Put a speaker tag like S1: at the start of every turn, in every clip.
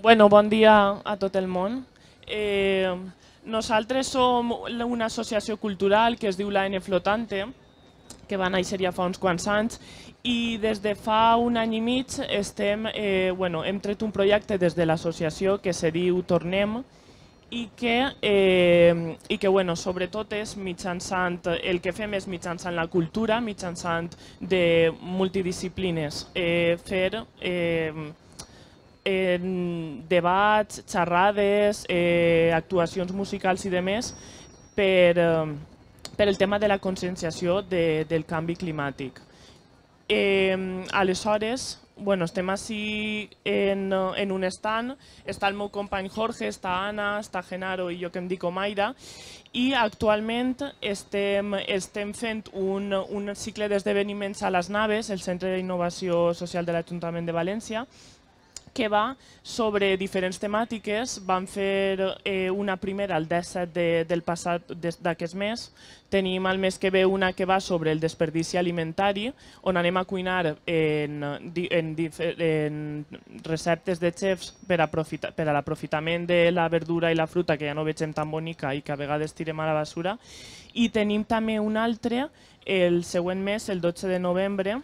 S1: Bueno, bon dia a tot el món. Nosaltres som una associació cultural que es diu l'AN Flotante, que va néixer ja fa uns quants anys, i des de fa un any i mig hem tret un projecte des de l'associació que se diu Tornem, i que sobretot és mitjançant, el que fem és mitjançant la cultura, mitjançant de multidisciplines, fer debats, xerrades, actuacions musicals i demés per el tema de la conscienciació del canvi climàtic. Aleshores, estem així en un stand, està el meu company Jorge, està Anna, està Genaro i jo que em dic Omaira, i actualment estem fent un cicle d'esdeveniments a les Naves, el Centre d'Innovació Social de l'Ajuntament de València, que va sobre diferents temàtiques. Vam fer una primera el 17 del passat d'aquest mes. Tenim el mes que ve una que va sobre el desperdici alimentari, on anem a cuinar en receptes de xefs per a l'aprofitament de la verdura i la fruta, que ja no vegem tan bonica i que a vegades tirem a la basura. I tenim també un altre, el següent mes, el 12 de novembre,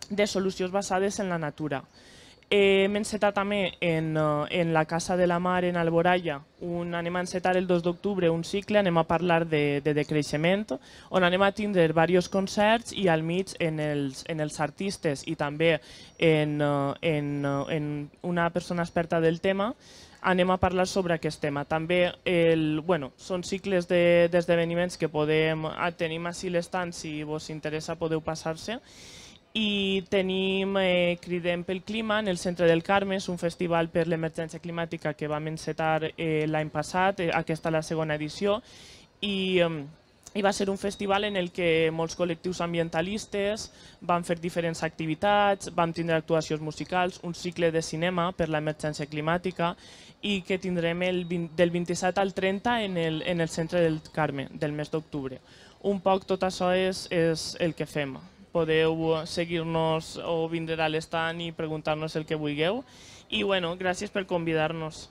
S1: de solucions basades en la natura. Hem encetat també en la Casa de la Mar en Alboraya, anem a encetar el 2 d'octubre un cicle, anem a parlar de decreixement, on anem a tindre diversos concerts i al mig en els artistes i també en una persona experta del tema anem a parlar sobre aquest tema. També són cicles d'esdeveniments que tenim així l'estand, si vos interessa podeu passar-se. I tenim Cridem pel Clima en el Centre del Carme, és un festival per l'emergència climàtica que vam encetar l'any passat, aquesta és la segona edició, i va ser un festival en el que molts col·lectius ambientalistes van fer diferents activitats, vam tindre actuacions musicals, un cicle de cinema per l'emergència climàtica i que tindrem del 27 al 30 en el Centre del Carme, del mes d'octubre. Un poc tot això és el que fem. Podeu seguir-nos o vindre a l'estand i preguntar-nos el que vulgueu. I gràcies per convidar-nos.